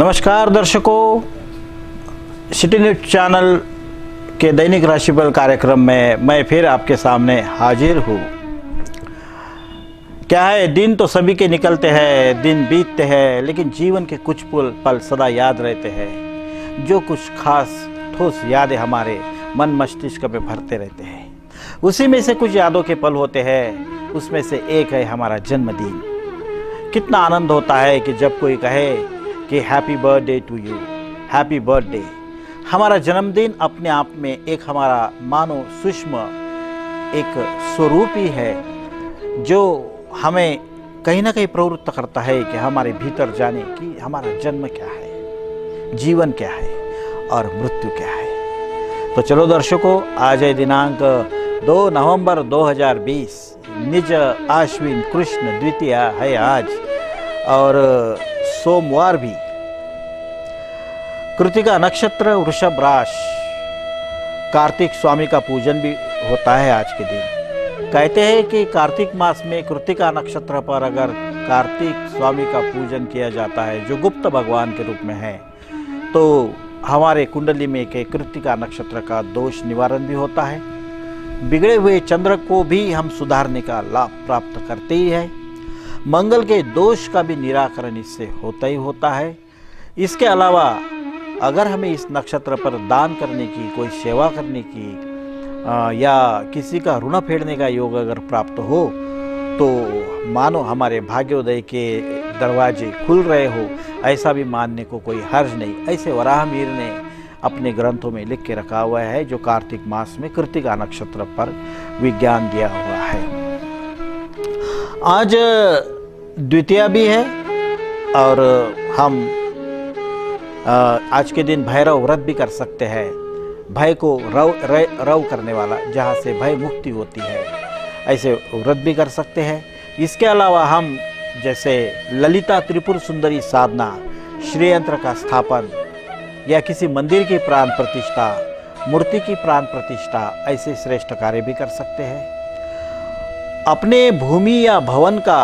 नमस्कार दर्शकों, city news channel के दैनिक राशिफल कार्यक्रम में मैं फिर आपके सामने हाजिर हूँ। क्या है, दिन तो सभी के निकलते हैं, दिन बीतते हैं, लेकिन जीवन के कुछ पल सदा याद रहते हैं। जो कुछ खास ठोस यादें हमारे मन मस्तिष्क में भरते रहते हैं, उसी में से कुछ यादों के पल होते हैं। उसमें से एक है हमारा जन्मदिन। कितना आनंद होता है कि जब कोई कहे कि happy birthday to you, happy birthday. हमारा जन्मदिन अपने आप में एक हमारा मानो सूक्ष्म एक स्वरूप ही है, जो हमें कहीं ना कहीं प्रवृत्त करता है कि हमारे भीतर जाने कि हमारा जन्म क्या है, जीवन क्या है और मृत्यु क्या है। तो चलो दर्शकों, आज है दिनांक 2 नवंबर 2020, निज आश्विन कृष्ण द्वितीया है आज, और सोमवार भी। कृतिका नक्षत्र, वृषभ राशि, कार्तिक स्वामी का पूजन भी होता है आज के दिन। कहते हैं कि कार्तिक मास में कृतिका नक्षत्र पर अगर कार्तिक स्वामी का पूजन किया जाता है, जो गुप्त भगवान के रूप में है, तो हमारे कुंडली में के कृतिका नक्षत्र का दोष निवारण भी होता है। बिगड़े हुए चंद्र को भी हम सुधारने का लाभ प्राप्त करते ही है। मंगल के दोष का भी निराकरण इससे होता ही होता है। इसके अलावा अगर हमें इस नक्षत्र पर दान करने की, कोई सेवा करने की या किसी का ऋण फेड़ने का योग अगर प्राप्त हो, तो मानो हमारे भाग्योदय के दरवाजे खुल रहे हो, ऐसा भी मानने को कोई हर्ज नहीं। ऐसे वराहमिहिर ने अपने ग्रंथों में लिख के रखा हुआ है, जो कार्तिक मास में कृतिका नक्षत्र पर विज्ञान दिया हुआ है। आज द्वितीया भी है, और हम आज के दिन भैरव व्रत भी कर सकते हैं। भय को रव करने वाला, जहाँ से भय मुक्ति होती है, ऐसे व्रत भी कर सकते हैं। इसके अलावा हम जैसे ललिता त्रिपुर सुंदरी साधना, श्रीयंत्र का स्थापन, या किसी मंदिर की प्राण प्रतिष्ठा, मूर्ति की प्राण प्रतिष्ठा, ऐसे श्रेष्ठ कार्य भी कर सकते हैं। अपने भूमि या भवन का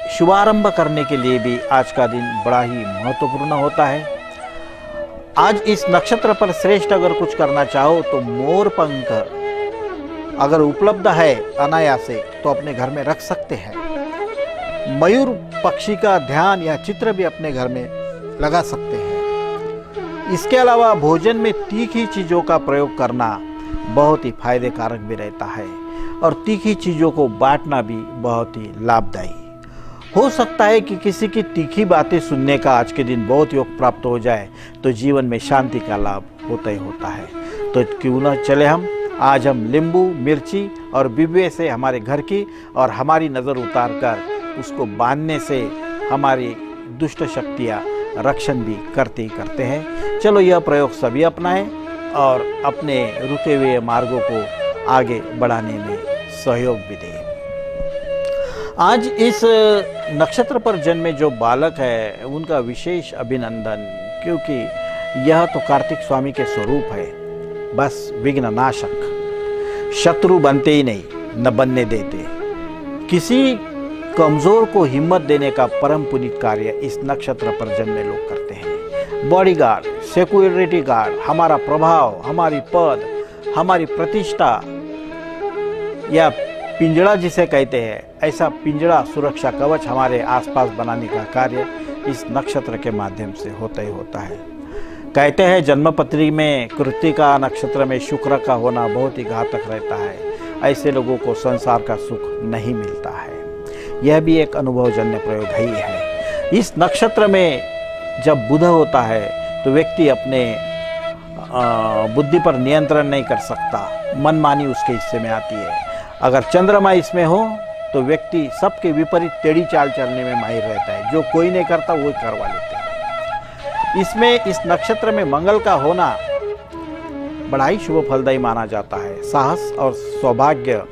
शुभारंभ करने के लिए भी आज का दिन बड़ा ही महत्वपूर्ण होता है। आज इस नक्षत्र पर श्रेष्ठ अगर कुछ करना चाहो तो मोर पंख अगर उपलब्ध है अनायास से, तो अपने घर में रख सकते हैं। मयूर पक्षी का ध्यान या चित्र भी अपने घर में लगा सकते हैं। इसके अलावा भोजन में तीखी चीज़ों का प्रयोग करना बहुत ही फायदे कारक भी रहता है, और तीखी चीज़ों को बांटना भी बहुत ही लाभदायी हो सकता है। कि किसी की तीखी बातें सुनने का आज के दिन बहुत योग प्राप्त हो जाए, तो जीवन में शांति का लाभ होता ही होता है। तो क्यों न चले आज हम नींबू, मिर्ची और बिब्बे से हमारे घर की और हमारी नज़र उतार कर उसको बांधने से हमारी दुष्ट शक्तियाँ रक्षण भी करते ही करते हैं। चलो यह प्रयोग सभी अपनाएं और अपने रुके हुए मार्गों को आगे बढ़ाने में सहयोग भी दें। आज इस नक्षत्र पर जन्मे जो बालक है, उनका विशेष अभिनंदन, क्योंकि यह तो कार्तिक स्वामी के स्वरूप है। बस विघ्न नाशक, शत्रु बनते ही नहीं, न बनने देते। किसी कमजोर को हिम्मत देने का परम पुनीत कार्य इस नक्षत्र पर जन्मे लोग करते हैं। बॉडीगार्ड, सिक्योरिटी गार्ड, हमारा प्रभाव, हमारी पद, हमारी प्रतिष्ठा, या पिंजड़ा जिसे कहते हैं, ऐसा पिंजड़ा सुरक्षा कवच हमारे आसपास बनाने का कार्य इस नक्षत्र के माध्यम से होता ही होता है। कहते हैं जन्मपत्री में कृतिका नक्षत्र में शुक्र का होना बहुत ही घातक रहता है। ऐसे लोगों को संसार का सुख नहीं मिलता है। यह भी एक अनुभवजन्य प्रयोग ही है। इस नक्षत्र में जब बुध होता है, तो व्यक्ति अपने बुद्धि पर नियंत्रण नहीं कर सकता, मनमानी उसके हिस्से में आती है। अगर चंद्रमा इसमें हो, तो व्यक्ति सबके विपरीत टेढ़ी चाल चलने में माहिर रहता है। जो कोई नहीं करता वो करवा लेते हैं। इसमें इस नक्षत्र में मंगल का होना बड़ा ही शुभ फलदायी माना जाता है। साहस और सौभाग्य,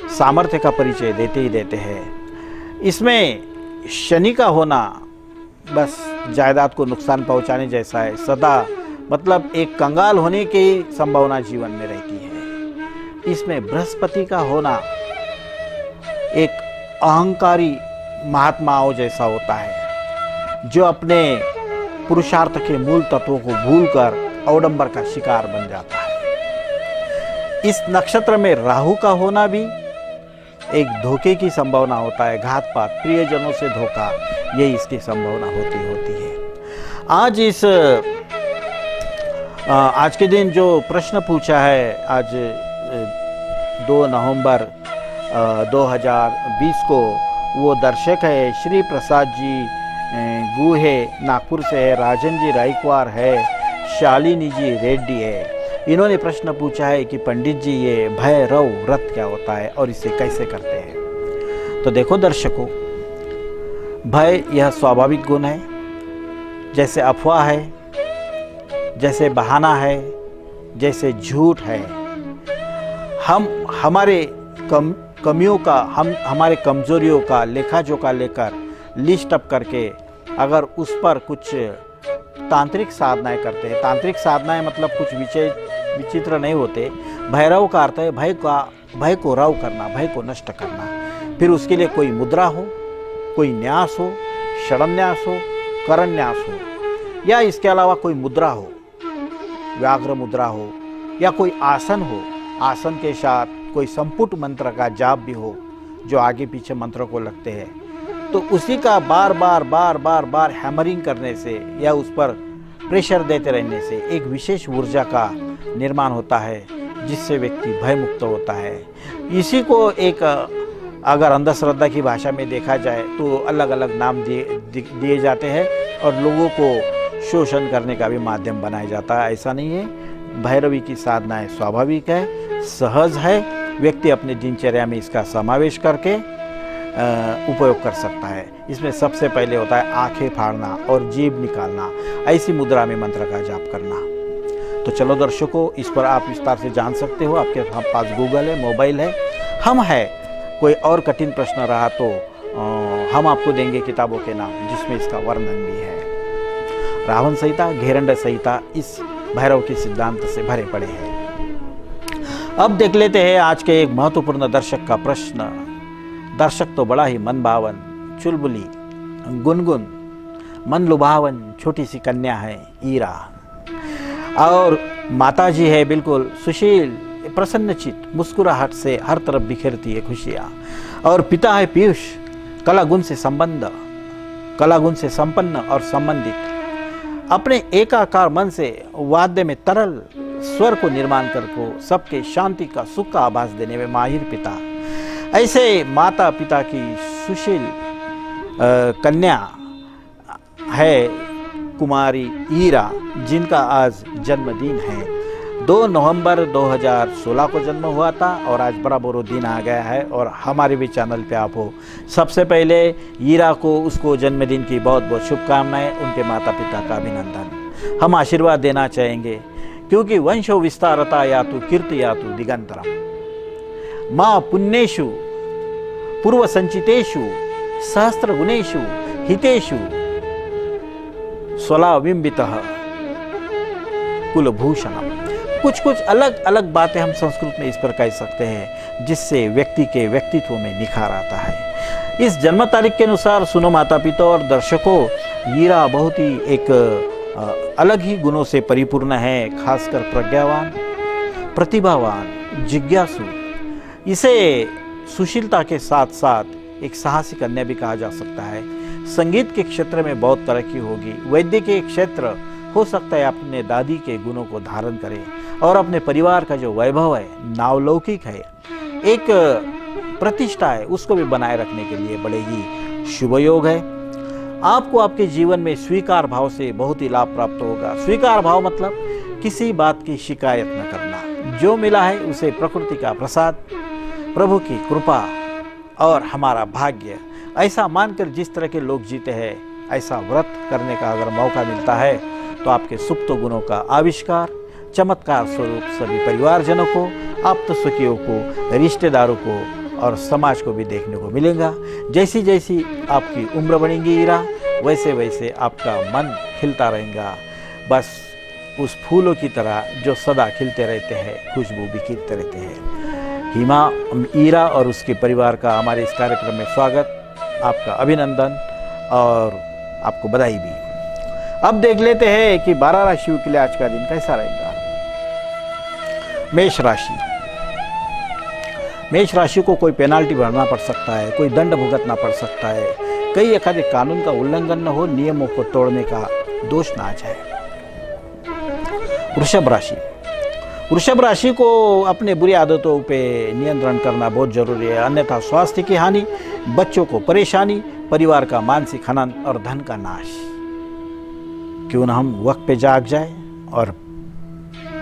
सामर्थ्य का परिचय देते ही देते हैं। इसमें शनि का होना बस जायदाद को नुकसान पहुंचाने जैसा है। सदा मतलब एक कंगाल होने की संभावना जीवन में रहती है। इसमें बृहस्पति का होना एक अहंकारी महात्माओं जैसा होता है, जो अपने पुरुषार्थ के मूल तत्वों को भूलकर अवडंबर का शिकार बन जाता है। इस नक्षत्र में राहु का होना भी एक धोखे की संभावना होता है, घात-पात, प्रियजनों से धोखा, ये इसकी संभावना होती है। आज के दिन जो प्रश्न पूछा है, आज 2 नवंबर 2020 को, वो दर्शक है श्री प्रसाद जी गुहे, नागपुर से है, राजन जी रायकवार है, शालिनी जी रेड्डी है। इन्होंने प्रश्न पूछा है कि पंडित जी ये भैरव व्रत क्या होता है और इसे कैसे करते हैं। तो देखो दर्शकों, भय यह स्वाभाविक गुण है, जैसे अफवाह है, जैसे बहाना है, जैसे झूठ है। हम हमारे कमियों का, हमारे कमजोरियों का लेखा जोखा लेकर लिस्ट अप करके अगर उस पर कुछ तांत्रिक साधनाएं करते हैं, तांत्रिक साधनाएं मतलब कुछ विचित्र नहीं होते। भैरव का अर्थ है भय को रव करना, भय को नष्ट करना। फिर उसके लिए कोई मुद्रा हो, कोई न्यास हो, षडन्यास हो, करन्यास हो, या इसके अलावा कोई मुद्रा हो, व्याघ्र मुद्रा हो, या कोई आसन हो, आसन के साथ कोई संपुट मंत्र का जाप भी हो जो आगे पीछे मंत्र को लगते हैं, तो उसी का बार बार हैमरिंग करने से या उस पर प्रेशर देते रहने से एक विशेष ऊर्जा का निर्माण होता है, जिससे व्यक्ति भयमुक्त होता है। इसी को एक अगर अंधश्रद्धा की भाषा में देखा जाए तो अलग अलग नाम दिए जाते हैं और लोगों को शोषण करने का भी माध्यम बनाया जाता है। ऐसा नहीं है, भैरवी की साधनाएं स्वाभाविक है, सहज है, व्यक्ति अपने दिनचर्या में इसका समावेश करके उपयोग कर सकता है। इसमें सबसे पहले होता है आंखें फाड़ना और जीभ निकालना, ऐसी मुद्रा में मंत्र का जाप करना। तो चलो दर्शकों, इस पर आप विस्तार से जान सकते हो, आपके पास गूगल है, मोबाइल है, हम है। कोई और कठिन प्रश्न रहा तो हम आपको देंगे किताबों के नाम जिसमें इसका वर्णन भी है। रावण संहिता, घेरंड संहिता इस भैरव के सिद्धांत से भरे पड़े हैं। अब देख लेते हैं आज के एक महत्वपूर्ण दर्शक का प्रश्न। दर्शक तो बड़ा ही मन भावन, चुलबुली, गुनगुन, मन लुभावन छोटी सी कन्या है ईरा, और माता जी है बिल्कुल सुशील, प्रसन्नचित, मुस्कुराहट से हर तरफ बिखेरती है खुशियाँ, और पिता है पीयूष, कला गुण से संपन्न और संबंधित, अपने एकाकार मन से वाद्य में तरल स्वर को निर्माण कर को सबके शांति का, सुख का आभास देने में माहिर पिता। ऐसे माता पिता की सुशील कन्या है कुमारी ईरा, जिनका आज जन्मदिन है। 2 नवंबर 2016 को जन्म हुआ था और आज बराबर दिन आ गया है, और हमारे भी चैनल पे आप हो। सबसे पहले ईरा को, उसको जन्मदिन की बहुत बहुत शुभकामनाएं, उनके माता पिता का अभिनंदन। हम आशीर्वाद देना चाहेंगे, क्योंकि वंशो विस्तारता या तो कीर्ति या तो दिगंतरम, माँ पुण्येषु पूर्व संचितेषु सहस्त्र गुणेषु हितेषु स्वलाविंबितः कुलभूषणम। कुछ अलग अलग बातें हम संस्कृत में इस पर कह सकते हैं, जिससे व्यक्ति के व्यक्तित्व में निखार आता है। इस जन्म तारीख के अनुसार सुनो माता पिता और दर्शकों, हीरा बहुत ही एक अलग ही गुणों से परिपूर्ण है, खासकर प्रज्ञावान, प्रतिभावान, जिज्ञासु। इसे सुशीलता के साथ साथ एक साहसी कन्या भी कहा जा सकता है। संगीत के क्षेत्र में बहुत तरक्की होगी। वैद्य के क्षेत्र हो सकता है अपने दादी के गुणों को धारण करे, और अपने परिवार का जो वैभव है, नावलौकिक है, एक प्रतिष्ठा है, उसको भी बनाए रखने के लिए बड़े ही शुभ योग है। आपको आपके जीवन में स्वीकार भाव से बहुत ही लाभ प्राप्त होगा। स्वीकार भाव मतलब किसी बात की शिकायत न करना, जो मिला है उसे प्रकृति का प्रसाद, प्रभु की कृपा और हमारा भाग्य, ऐसा मानकर जिस तरह के लोग जीते हैं, ऐसा व्रत करने का अगर मौका मिलता है तो आपके सुप्त गुणों का आविष्कार चमत्कार स्वरूप सभी परिवारजनों को, आप्त सखियों को, रिश्तेदारों को और समाज को भी देखने को मिलेगा। जैसी जैसी आपकी उम्र बढ़ेगी ईरा, वैसे वैसे आपका मन खिलता रहेगा, बस उस फूलों की तरह जो सदा खिलते रहते हैं, खुशबू बिखेरते रहते हैं। हिमा ईरा और उसके परिवार का हमारे इस कार्यक्रम में स्वागत, आपका अभिनंदन और आपको बधाई भी। अब देख लेते हैं कि 12 राशियों के लिए आज का दिन कैसा रहेगा। मेष राशि। मेष राशि को कोई पेनाल्टी भरना पड़ सकता है, कोई दंड भुगतना पड़ सकता है, कई एकाधिक कानून का उल्लंघन न हो, नियमों को तोड़ने का दोष ना आ जाए। वृषभ राशि। वृषभ राशि को अपने बुरी आदतों पे नियंत्रण करना बहुत जरूरी है, अन्यथा स्वास्थ्य की हानि, बच्चों को परेशानी, परिवार का मानसिक हनन और धन का नाश। क्यों न हम वक्त पे जाग जाए और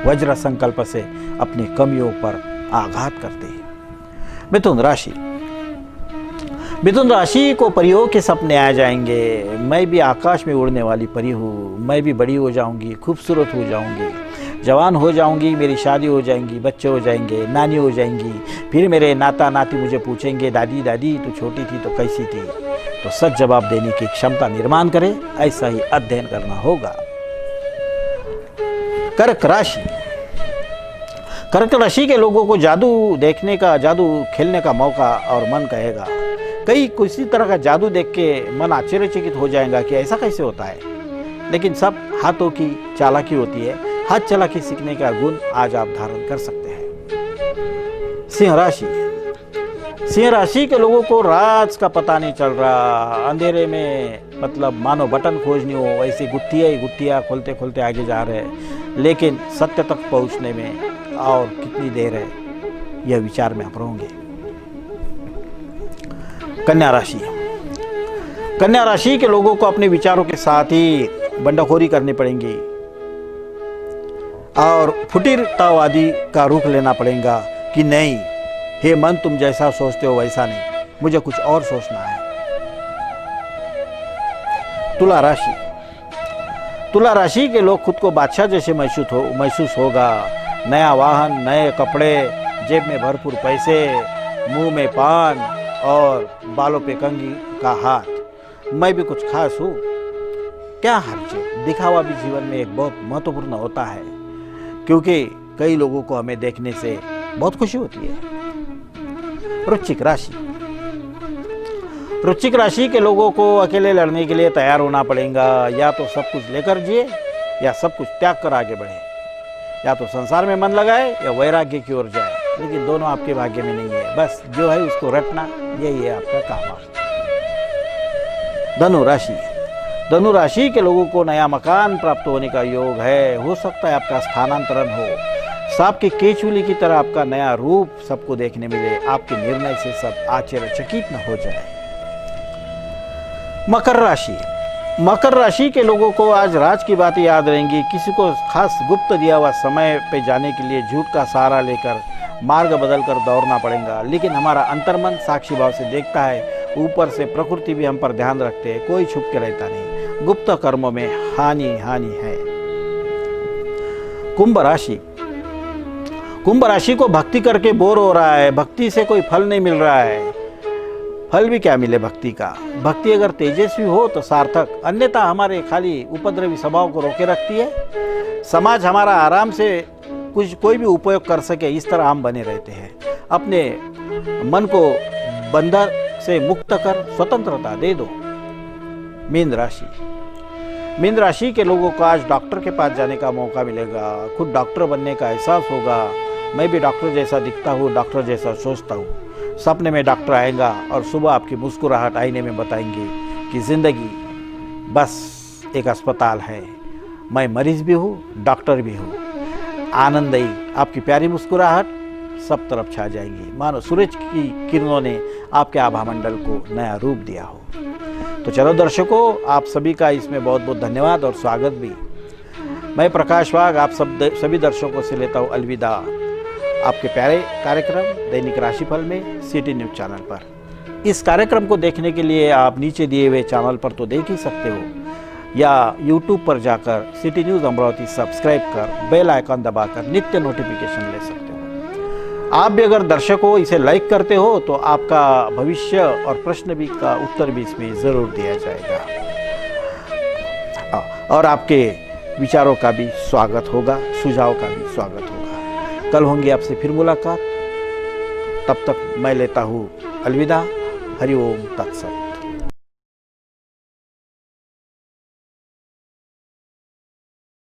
वज्र संकल्प से अपनी कमियों पर आघात करते हैं। मिथुन राशि। मिथुन राशि को परियों के सपने आ जाएंगे। मैं भी आकाश में उड़ने वाली परी हूँ, मैं भी बड़ी हो जाऊंगी, खूबसूरत हो जाऊंगी, जवान हो जाऊंगी, मेरी शादी हो जाएंगी, बच्चे हो जाएंगे, नानी हो जाएंगी, फिर मेरे नाता नाती मुझे पूछेंगे दादी दादी तू छोटी थी तो कैसी थी। तो सच जवाब देने की क्षमता निर्माण करें, ऐसा ही अध्ययन करना होगा। कर्क राशि। कर्क राशि के लोगों को जादू देखने का, जादू खेलने का मौका और मन कहेगा। कई किसी तरह का जादू देख के मन आश्चर्यचकित हो जाएगा कि ऐसा कैसे होता है, लेकिन सब हाथों की चालाकी होती है। हाथ चालाकी सीखने का गुण आज आप धारण कर सकते हैं। सिंह राशि। सिंह राशि के लोगों को राज का पता नहीं चल रहा, अंधेरे में मतलब मानो बटन खोजनी हो वैसे गुत्थियां ही गुत्थियां खोलते खोलते आगे जा रहे हैं, लेकिन सत्य तक पहुंचने में और कितनी देर है, यह विचार में आप रहोगे। कन्या राशि। कन्या राशि के लोगों को अपने विचारों के साथ ही बंडाखोरी करनी पड़ेगी और फुटीरतावादी का रुख लेना पड़ेगा कि नहीं हे मन, तुम जैसा सोचते हो वैसा नहीं, मुझे कुछ और सोचना है। तुला राशि। तुला राशि के लोग खुद को बादशाह जैसे महसूस होगा। नया वाहन, नए कपड़े, जेब में भरपूर पैसे, मुंह में पान और बालों पे कंघी का हाथ। मैं भी कुछ खास हूँ, क्या हर्ज है। दिखावा भी जीवन में एक बहुत महत्वपूर्ण होता है, क्योंकि कई लोगों को हमें देखने से बहुत खुशी होती है। वृश्चिक राशि। वृश्चिक राशि के लोगों को अकेले लड़ने के लिए तैयार होना पड़ेगा। या तो सब कुछ लेकर जिए या सब कुछ त्याग कर आगे बढ़े, या तो संसार में मन लगाए या वैराग्य की ओर जाए, लेकिन दोनों आपके भाग्य में नहीं है। बस जो है उसको रटना, यही है आपका काम। धनु राशि। धनु राशि के लोगों को नया मकान प्राप्त होने का योग है। हो सकता है आपका स्थानांतरण हो, सांप की केचुली की तरह आपका नया रूप सबको देखने मिले। आपके निर्णय से सब आश्चर्यचकित न हो जाए। मकर राशि। मकर राशि के लोगों को आज राज की बातें याद रहेंगी। किसी को खास गुप्त दिया हुआ समय पे जाने के लिए झूठ का सहारा लेकर मार्ग बदलकर दौड़ना पड़ेगा, लेकिन हमारा अंतर्मन साक्षी भाव से देखता है। ऊपर से प्रकृति भी हम पर ध्यान रखते हैं, कोई छुप के रहता नहीं। गुप्त कर्मों में हानि है। कुंभ राशि। कुंभ राशि को भक्ति करके बोर हो रहा है, भक्ति से कोई फल नहीं मिल रहा है। फल भी क्या मिले भक्ति का। भक्ति अगर तेजस्वी हो तो सार्थक, अन्यथा हमारे खाली उपद्रवी स्वभाव को रोके रखती है। समाज हमारा आराम से कोई भी उपयोग कर सके, इस तरह हम बने रहते हैं। अपने मन को बंधन से मुक्त कर स्वतंत्रता दे दो। मीन राशि। मीन राशि के लोगों को आज डॉक्टर के पास जाने का मौका मिलेगा। खुद डॉक्टर बनने का एहसास होगा। मैं भी डॉक्टर जैसा दिखता हूँ, डॉक्टर जैसा सोचता हूँ। सपने में डॉक्टर आएगा और सुबह आपकी मुस्कुराहट आईने में बताएंगे कि जिंदगी बस एक अस्पताल है। मैं मरीज भी हूँ, डॉक्टर भी हूँ। आनंद ही आपकी प्यारी मुस्कुराहट सब तरफ छा जाएगी, मानो सूरज की किरणों ने आपके आभामंडल को नया रूप दिया हो। तो चलो दर्शकों, आप सभी का इसमें बहुत बहुत धन्यवाद और स्वागत भी। मैं प्रकाश वाघ आप सभी दर्शकों से लेता हूँ अलविदा, आपके प्यारे कार्यक्रम दैनिक राशिफल में सिटी न्यूज़ चैनल पर। इस कार्यक्रम को देखने के लिए आप नीचे दिए हुए चैनल पर तो देख ही सकते हो, या यूट्यूब पर जाकर सिटी न्यूज़ अमरावती सब्सक्राइब कर बेल आइकन दबाकर नित्य नोटिफिकेशन ले सकते हो। आप भी अगर दर्शक हो, इसे लाइक करते हो तो आपका भविष्य और प्रश्न भी का उत्तर भी इसमें ज़रूर दिया जाएगा और आपके विचारों का भी स्वागत होगा, सुझाव का भी स्वागत होगा। कल होंगी आपसे फिर मुलाकात, तब तक मैं लेता हूँ अलविदा। हरि ओम तत्सत।